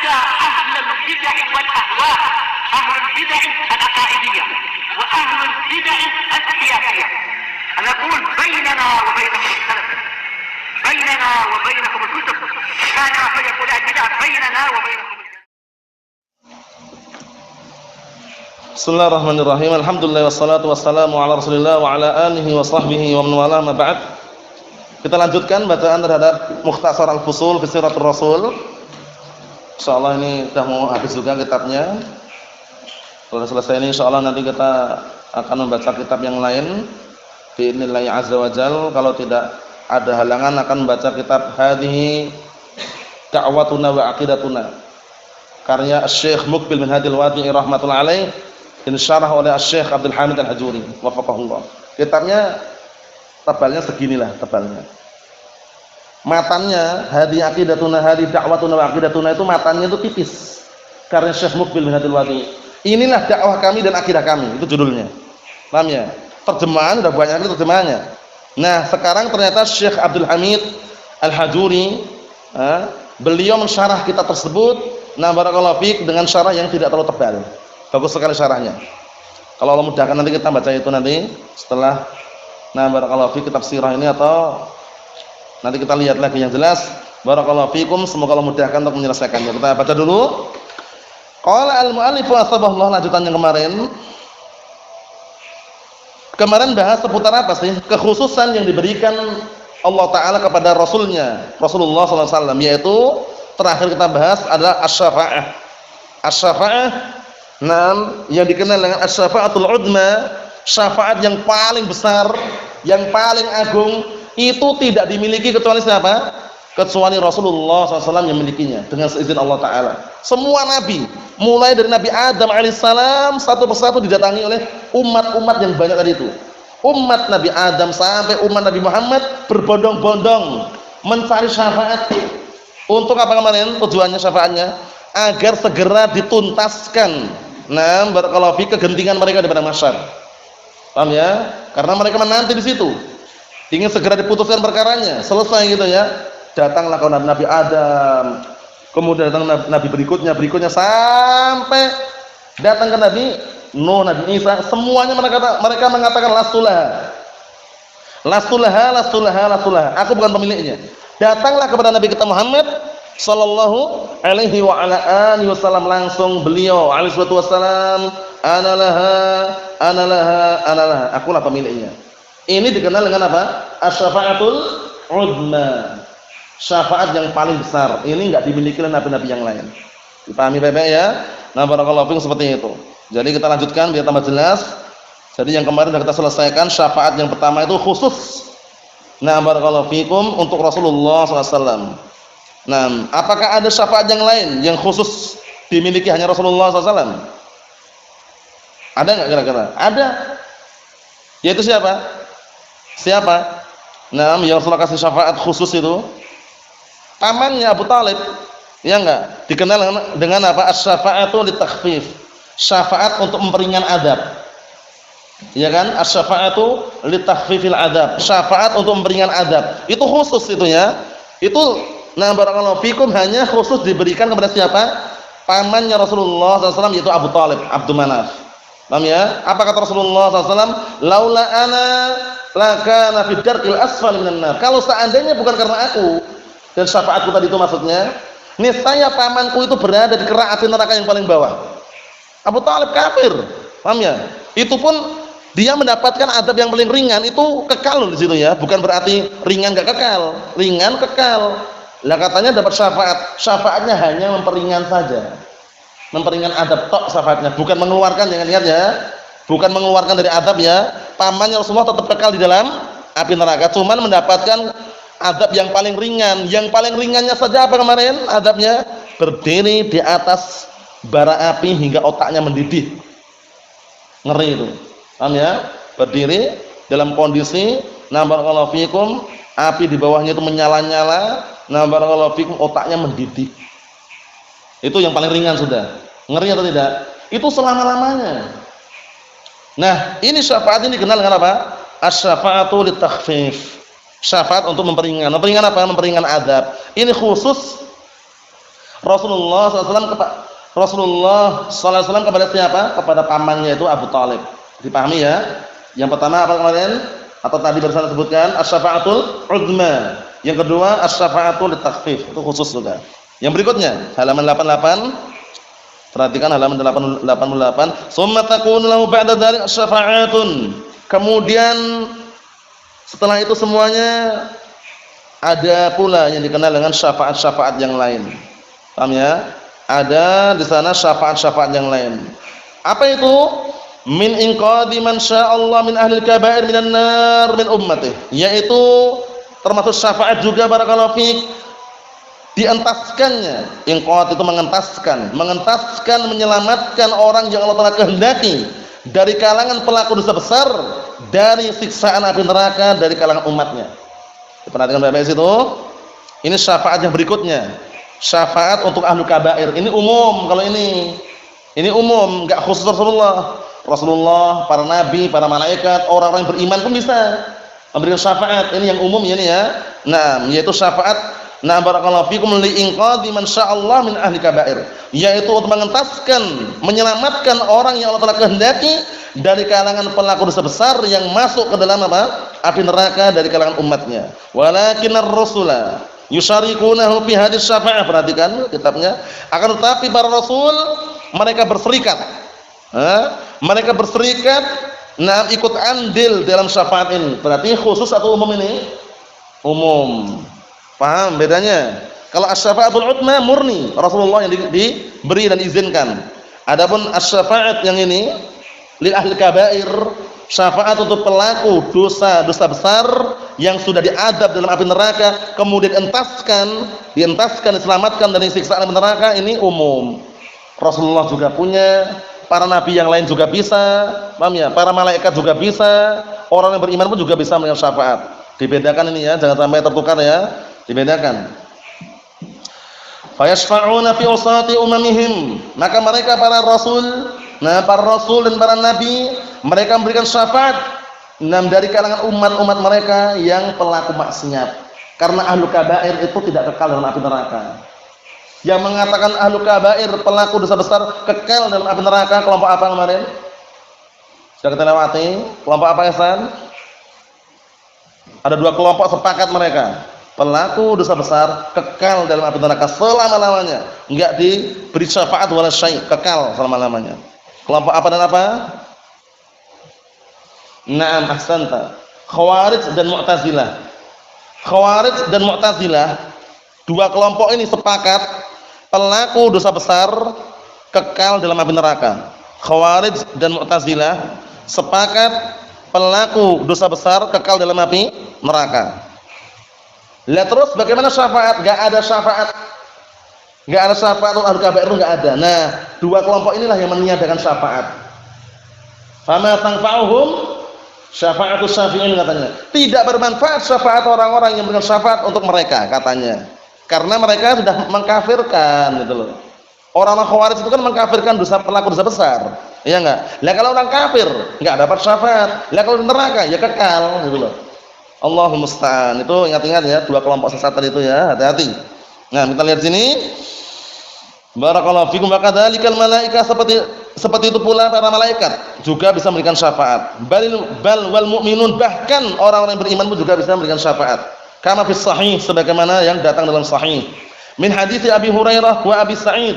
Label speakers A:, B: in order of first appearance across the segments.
A: على أهل البدع والأهواء، أهل البدع العقائدية وأهل البدع السياسية. أنا أقول بيننا وبينكم السلف، بيننا وبينكم الكتب، كان فيقول البدع بيننا وبينكم.
B: Bismillahirrahmanirrahim. Alhamdulillah wassalatu wassalamu ala Rasulillah wa ala alihi wa sahbihi wa man wala ma ba'd. Kita lanjutkan bacaan terhadap Mukhtasar Al-Fusul fi Siratul Rasul. Insyaallah ini sudah mau habis juga kitabnya. Kalau selesai ini insyaallah nanti kita akan membaca kitab yang lain bi'idznillah azza wa jalla. Kalau tidak ada halangan akan membaca kitab Hadhihi Da'watuna wa Aqidatuna karya Syekh Muqbil bin Hadil Wadi'i rahmatullahi alaih, disyarah oleh Syekh Abdul Hamid Al-Hajuri wafaqahullah. Kitabnya tebalnya seginilah tebalnya. Matannya Hadhihi Aqidatuna, Hadhihi Da'watuna wa Aqidatuna itu matannya itu tipis. Karya Syekh Muqbil bin Hadil Wadi'i. Inilah dakwah kami dan akidah kami, itu judulnya. Paham ya? Terjemahan sudah banyak itu terjemahannya. Nah, sekarang ternyata Syekh Abdul Hamid Al-Hajuri beliau mensyarah kitab tersebut, nah barakallahu fiik, dengan syarah yang tidak terlalu tebal. Bagus sekali syarahnya. Kalau Allah mudahkan nanti kita baca itu nanti setelah nah barakallahu fiik kitab sirah ini, atau nanti kita lihat lagi yang jelas. Barakallahu fiikum, semoga Allah mudahkan untuk menyelesaikannya. Kita baca dulu. Qala al-mu'allif wasabahullah, lanjutannya kemarin bahas seputar apa sih? Kekhususan yang diberikan Allah Ta'ala kepada Rasulnya Rasulullah SAW, yaitu terakhir kita bahas adalah as-syafa'ah. As-syafa'ah, yang dikenal dengan as-syafa'atul udma, syafaat yang paling besar, yang paling agung, itu tidak dimiliki kecuali siapa? Kecuali Rasulullah SAW yang memilikinya dengan seizin Allah Ta'ala. Semua Nabi, mulai dari Nabi Adam alaihissalam, satu persatu didatangi oleh umat-umat yang banyak tadi itu. Umat Nabi Adam sampai umat Nabi Muhammad berbondong-bondong mencari syafaat. Untuk apa kemarin tujuannya syafaatnya? Agar segera dituntaskan barakallahu fi kegentingan mereka di padang mahsyar. Paham ya? Karena mereka menanti di situ. Ingin segera diputuskan perkaranya, selesai gitu ya. Datanglah kaum Nabi Adam. Kemudian datang Nabi berikutnya sampai datang ke Nabi Nuh, Nabi Isa, semuanya mereka mengatakan lastulaha, aku bukan pemiliknya. Datanglah kepada Nabi kita Muhammad sallallahu alaihi wa ala alihi wasallam, langsung beliau alaihi wasallam, anallaha, akulah pemiliknya. Ini dikenal dengan apa? Asy-syafa'atul udma, syafaat yang paling besar. Ini enggak dimiliki oleh nabi-nabi yang lain. Dipahami baik-baik ya? Nah, barakallahu fiikum, seperti itu. Jadi kita lanjutkan biar tambah jelas. Jadi yang kemarin sudah kita selesaikan, syafaat yang pertama itu khusus. Nah, barakallahu fiikum, untuk Rasulullah SAW. Nah, apakah ada syafaat yang lain yang khusus dimiliki hanya Rasulullah SAW? Ada nggak kira-kira? Ada. Yaitu siapa? Siapa? Nah, yang Rasulullah kasih syafaat khusus itu pamannya Abu Talib. Ya enggak? Dikenal dengan apa? Asy-syafa'atu litakhfif. Syafaat untuk memperingan adab. Ya kan? Asy-syafa'atu litakhfifil adab. Syafaat untuk memperingan adab. Itu khusus itu ya. Itu barakallahu fikum hanya khusus diberikan kepada siapa? Pamannya Rasulullah SAW, yaitu Abu Talib, Abdul Manaf. Paham ya? Apa kata Rasulullah SAW? Laula ana lakana fid darqil asfal minan nar. Kalau seandainya bukan karena aku dan syafaatku tadi itu maksudnya, niscaya pamanku itu berada di kerak api neraka yang paling bawah. Abu Talib kafir, paham ya? Itu pun dia mendapatkan adab yang paling ringan, itu kekal di situ ya. Bukan berarti ringan gak kekal, ringan kekal. Lah katanya dapat syafaat, syafaatnya hanya memperingan saja, memperingan adab tok syafaatnya, bukan mengeluarkan. Jangan lihat ya, bukan mengeluarkan dari adab ya. Pamannya Rasulullah tetap kekal di dalam api neraka, cuman mendapatkan adab yang paling ringan. Yang paling ringannya saja apa kemarin adabnya? Berdiri di atas bara api hingga otaknya mendidih. Ngeri itu. Paham ya? Berdiri dalam kondisi barakallahu fikum, api di bawahnya itu menyala-nyala, barakallahu fikum, otaknya mendidih. Itu yang paling ringan sudah. Ngeri atau tidak? Itu selama-lamanya. Nah, ini syafaat ini dikenal dengan apa? Asy-syafa'atu litakhfif. Syafaat untuk memperingan. Memperingan apa? Memperingan adab. Ini khusus Rasulullah SAW kepada siapa? Kepada pamannya itu Abu Thalib. Dipahami ya? Yang pertama apa kemarin? Atau tadi barusan disebutkan as-syafa'atul 'uzma. Yang kedua as-syafa'atul takhfif. Itu khusus juga. Yang berikutnya halaman 88. Perhatikan halaman 88. Summa takunu lahu ba'da dzalik syafa'atun. Kemudian setelah itu semuanya ada pula yang dikenal dengan syafaat-syafaat yang lain. Paham ya? Ada di sana syafaat-syafaat yang lain. Apa itu? Min inqadhi man sya'allah min ahlil kaba'ir minan nar min ummatih. Yaitu termasuk syafaat juga barakallahu fiik, dientaskannya. Inqadh itu mengentaskan, menyelamatkan orang yang Allah Taala kehendaki dari kalangan pelaku dosa besar, dari siksaan api neraka dari kalangan umatnya. Perhatikan baik-baik situ. Ini syafaat yang berikutnya. Syafaat untuk ahlu kabair. Ini umum kalau ini. Ini umum, enggak khusus Rasulullah. Rasulullah, para nabi, para malaikat, orang-orang yang beriman pun bisa memberikan syafaat. Ini yang umum ini ya. Nah, yaitu syafaat barakallahu fikum li inqadhi man sya'allah min ahli kabair. Yaitu untuk mengentaskan, menyelamatkan orang yang Allah Taala kehendaki dari kalangan pelaku dosa besar yang masuk ke dalam apa? Api neraka dari kalangan umatnya. Walakinar rasula yusyarikunahu fi hadis syafa'ah. Perhatikan kitabnya. Akan tetapi para rasul mereka berserikat. Mereka berserikat ikut andil dalam syafaat ini. Berarti khusus atau umum ini? Umum. Paham bedanya? Kalau asy-syafa'atul 'uzma murni Rasulullah yang diberi dan izinkan. Adapun asy-syafa'at yang ini lil ahli kabair, syafaat untuk pelaku dosa besar yang sudah diadab dalam api neraka, kemudian dientaskan, diselamatkan dari siksaan api neraka, ini umum. Rasulullah juga punya, para nabi yang lain juga bisa, paham ya? Para malaikat juga bisa, orang yang beriman pun juga bisa memberikan syafaat. Dibedakan ini ya, jangan sampai tertukar ya, dibedakan. Fayashfa'una fi usati umamihim, maka mereka para rasul dan para nabi, mereka memberikan syafaat dari kalangan umat-umat mereka yang pelaku maksiat. Karena ahlu kabair itu tidak kekal dalam api neraka. Yang mengatakan ahlu kabair, pelaku dosa besar, kekal dalam api neraka, kelompok apa kemarin? Sudah kita lewati. Kelompok apa Ihsan? Ada dua kelompok sepakat mereka. Pelaku dosa besar kekal dalam api neraka selama-lamanya. Enggak diberi syafaat wala syai', kekal selama-lamanya. Kelompok apa dan apa? Naam, ahsanta. Khawarij dan Mu'tazilah. Khawarij dan Mu'tazilah, dua kelompok ini sepakat pelaku dosa besar kekal dalam api neraka. Khawarij dan Mu'tazilah sepakat pelaku dosa besar kekal dalam api neraka. Lah terus bagaimana syafaat? Enggak ada syafaat. Enggak ada syafaat untuk ahli kabair itu enggak ada. Nah, dua kelompok inilah yang meniadakan syafaat. Fama tanfa'uhum syafa'atus syafi'in katanya. Tidak bermanfaat syafaat orang-orang yang memberikan syafaat untuk mereka katanya. Karena mereka sudah mengkafirkan gitu loh. Orang-orang Khawarij itu kan mengkafirkan pelaku dosa besar. Iya enggak? Lah kalau orang kafir enggak dapat syafaat. Lah kalau di neraka ya kekal gitu loh. Allahumma musta'an. Itu ingat-ingat ya, dua kelompok sesat tadi itu ya, hati-hati. Nah, kita lihat sini. Barakallahu fikum wa kadzalikal malaika, seperti itu pula para malaikat juga bisa memberikan syafaat. Bal wal mu'minun, bahkan orang-orang yang beriman pun juga bisa memberikan syafaat. Kama fis sahih, sebagaimana yang datang dalam sahih. Min hadits Abi Hurairah wa Abi Sa'id.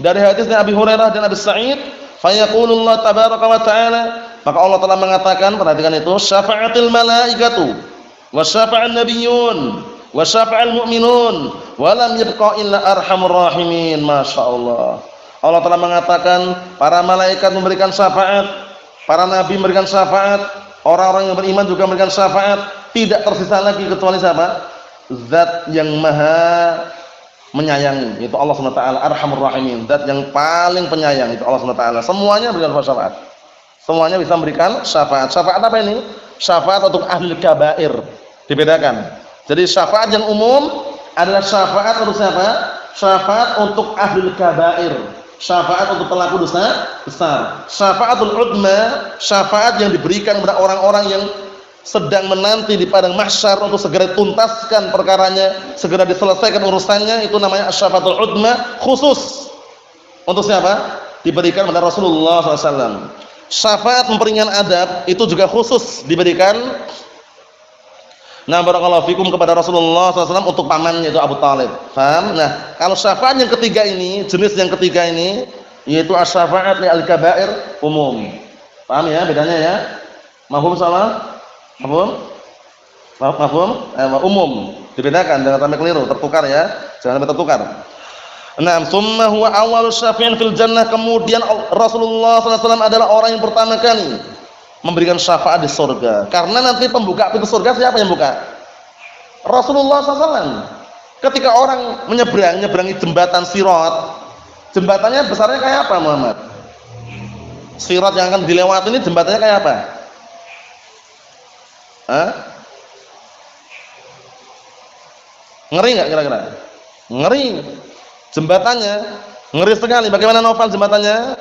B: Dari hadisnya Abi Hurairah dan Abi Sa'id, fa yaqulullah tabaraka wa ta'ala, maka Allah Taala mengatakan, perhatikan itu, syafa'atil malaikatu wa syafa'an nabiyyun wa syafa'al mu'minun wa lam yabqa illa arhamur rahimin. Masyaallah. Allah Taala mengatakan para malaikat memberikan syafaat, para nabi memberikan syafaat, orang-orang yang beriman juga memberikan syafaat, tidak tersisa lagi kecuali siapa? Zat yang maha menyayangi, itu Allah Subhanahu wa taala, arhamur rahimin, zat yang paling penyayang, itu Allah Subhanahu wa taala. Semuanya memberikan syafaat. Semuanya bisa memberikan syafaat. Syafaat apa ini? Syafaat untuk ahli kabair. Dibedakan. Jadi syafaat yang umum adalah syafaat untuk siapa? Syafaat untuk ahli kabair. Syafaat untuk pelaku dosa besar. Syafaatul 'uzma, syafaat yang diberikan kepada orang-orang yang sedang menanti di padang mahsyar untuk segera tuntaskan perkaranya, segera diselesaikan urusannya, itu namanya asy-syafaatul udma, khusus untuk siapa? Diberikan kepada Rasulullah SAW. Syafaat memperingan adab itu juga khusus diberikan, nah barakallahu fikum, kepada Rasulullah SAW untuk pamannya itu Abu Thalib. Paham? Nah, kalau syafaat yang ketiga ini, jenis yang ketiga ini, yaitu asy-syafaat li al-kaba'ir umum. Paham ya bedanya ya? Mafhum salah? Mafhum? Mafhum? Umum. Dibedakan, jangan sampai keliru, tertukar ya. Jangan sampai tertukar. Naam, tsumma huwa awwalus syafi'in fil jannah. Kemudian Rasulullah SAW adalah orang yang pertama kali memberikan syafaat di surga. Karena nanti pembuka pintu surga siapa yang buka? Rasulullah SAW. Ketika orang menyeberangi jembatan Sirat, jembatannya besarnya kayak apa Muhammad? Sirat yang akan dilewati ini jembatannya kayak apa? Hah? Ngeri nggak kira-kira? Ngeri. Jembatannya ngeri sekali. Bagaimana Novel jembatannya?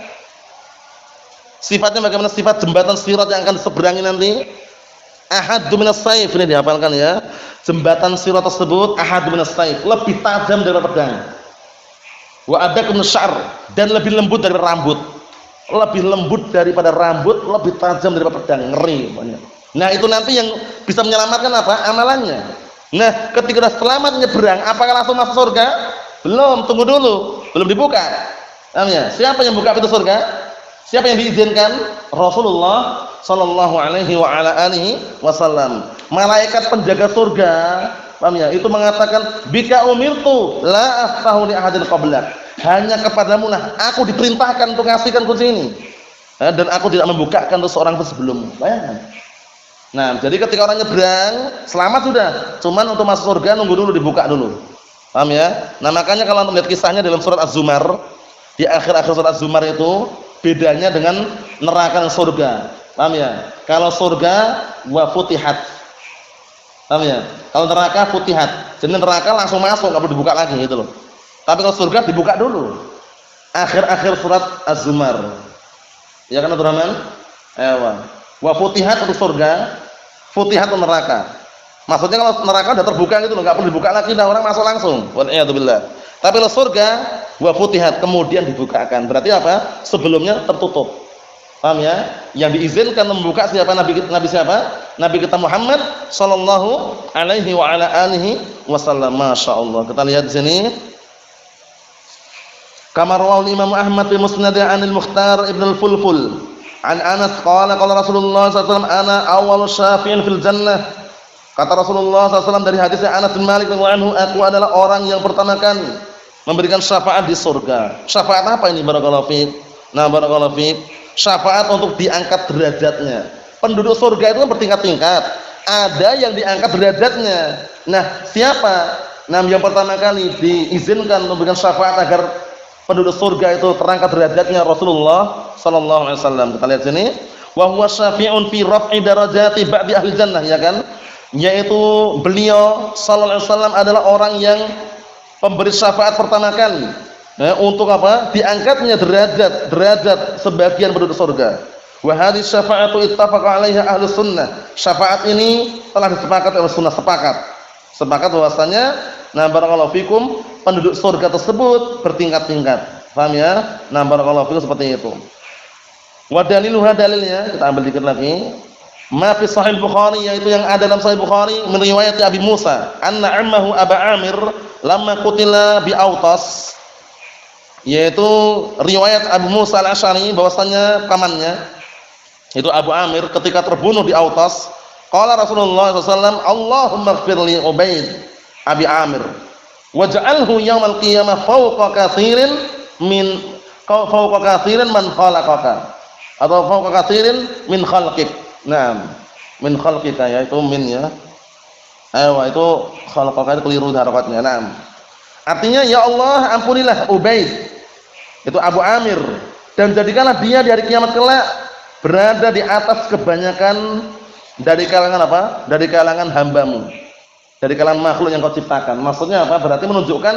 B: Sifatnya bagaimana sifat jembatan Sirat yang akan diseberangi nanti? Ahaddu minas saif, ini dihafalkan ya. Jembatan Sirat tersebut ahaddu minas saif, lebih tajam dari pedang. Wa adakum syar, dan lebih lembut dari rambut. Lebih lembut daripada rambut, lebih tajam daripada pedang. Ngeri banyak. Nah, itu nanti yang bisa menyelamatkan apa? Amalannya. Nah, ketika sudah selamat nyebrang, apakah langsung masuk surga? Belum, tunggu dulu. Belum dibuka. Paham ya? Siapa yang buka pintu surga? Siapa yang diizinkan? Rasulullah sallallahu alaihi wa ala alihi wasallam. Malaikat penjaga surga, paham ya? Itu mengatakan, "Bika umirtu la aftahu li ahadin qablak." Hanya kepadamu lah aku diperintahkan untuk ngasihkan kunci ini. Dan aku tidak membukakan untuk seorang pun sebelum. Bayangkan. Nah, jadi ketika orang nyebrang, selamat sudah. Cuman untuk masuk surga nunggu dulu, dibuka dulu. Paham ya? Nah, makanya kalau anda melihat kisahnya dalam surat Az-Zumar, di akhir-akhir surat Az-Zumar itu bedanya dengan neraka dan surga. Paham ya? Kalau surga wa futihat. Paham ya? Kalau neraka futihat. Jadi neraka langsung masuk, enggak perlu dibuka lagi gitu loh. Tapi kalau surga dibuka dulu. Akhir-akhir surat Az-Zumar. Ya kan Abdurrahman? Ewa. Wa futihat untuk surga, futihat untuk neraka. Maksudnya kalau neraka sudah terbuka gitu loh, enggak perlu dibuka lagi, nah orang masuk langsung. Wa'iyadzubillah. Tapi kalau surga wa futihat, kemudian dibukakan. Berarti apa? Sebelumnya tertutup. Paham ya? Yang diizinkan membuka siapa? Nabi siapa? Nabi kita Muhammad sallallahu alaihi wa ala alihi wasallam. Masyaallah. Kita lihat di sini. Kama rawahu Imam Ahmad fi Musnad anil Mukhtar ibn al-Fulful. An Anas qala Rasulullah sallallahu alaihi wasallam ana awwalu syafi'in fil jannah. Kata Rasulullah SAW dari hadisnya Anas bin Malik radhiyallahu anhu, aku adalah orang yang pertama kali memberikan syafaat di surga. Syafaat apa ini barakallahu fiik? Nah, barakallahu fiik, syafaat untuk diangkat derajatnya. Penduduk surga itu kan bertingkat-tingkat. Ada yang diangkat derajatnya. Nah, siapa? Nah, yang pertama kali diizinkan memberikan syafaat agar penduduk surga itu terangkat derajatnya Rasulullah sallallahu alaihi wasallam. Kita lihat sini, wa huwa syafi'un fi raf'i darajati ba'di ahli jannah, ya kan? Yaitu beliau sallallahu alaihi wasallam adalah orang yang pemberi syafaat pertama kali untuk apa? Diangkatnya derajat sebagian penduduk surga. Wa hadhihi syafa'atu ittafaqa 'alaiha ahlus sunnah. Syafaat ini telah disepakati oleh sunnah, sepakat bahwasanya nah barakallahu fikum penduduk surga tersebut bertingkat-tingkat. Paham ya? Nah barakallahu fikum seperti itu. Wa daliluha, dalilnya kita ambil dikit lagi. Ma fi Sahih Bukhari, yaitu yang ada dalam Sahih Bukhari min riwayat Abi Musa anna ammahu Aba Amir lamma qutila bi Autas, yaitu riwayat Abu Musa Al-Asy'ari bahwasanya pamannya itu Abu Amir ketika terbunuh di Autas, qala Rasulullah SAW, Allahumma ighfir li Ubaid Abi Amir waj'alhu yaumal qiyamah fawqa katsirin man khalaqaka, atau fawqa katsirin min khalqik. Naam, min khalqika, ya itu min ya. Ayo, itu khalqaka itu keliru harakatnya. Naam. Artinya ya Allah ampunilah Ubaid, itu Abu Amir, dan jadikanlah dia di hari kiamat kelak berada di atas kebanyakan dari kalangan apa? Dari kalangan hambamu, dari kalangan makhluk yang kau ciptakan. Maksudnya apa? Berarti menunjukkan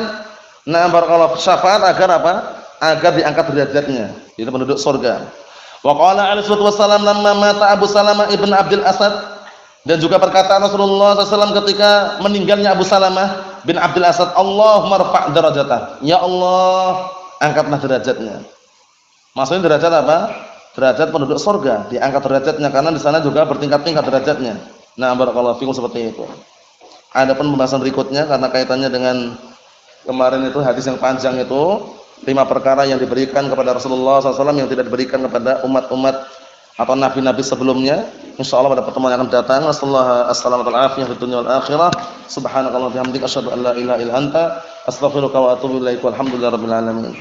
B: nah barakallahu syafaat agar apa? Agar diangkat derajatnya. Itu penduduk surga. Wa qala alaihi wassalam lamma mata Abu Salamah ibn Abdul Asad, Dan juga perkataan Rasulullah SAW ketika meninggalnya Abu Salamah bin Abdul Asad, Allahumma rfa' darajatah. Ya Allah, angkatlah derajatnya. Maksudnya derajat apa? Derajat penduduk surga, diangkat derajatnya karena di sana juga bertingkat-tingkat derajatnya. Nah, barakallahu fikum seperti itu. Adapun pembahasan berikutnya karena kaitannya dengan kemarin itu hadis yang panjang itu, 5 perkara yang diberikan kepada Rasulullah SAW yang tidak diberikan kepada umat-umat atau nabi-nabi sebelumnya. Insyaallah pada pertemuan yang akan datang. Assalamualaikum warahmatullahi wabarakatuh. Subhanakallahumma wa bihamdika asyhadu an la ilaha illa anta astaghfiruka wa atubu ilaik. Walhamdulillahirabbil alamin.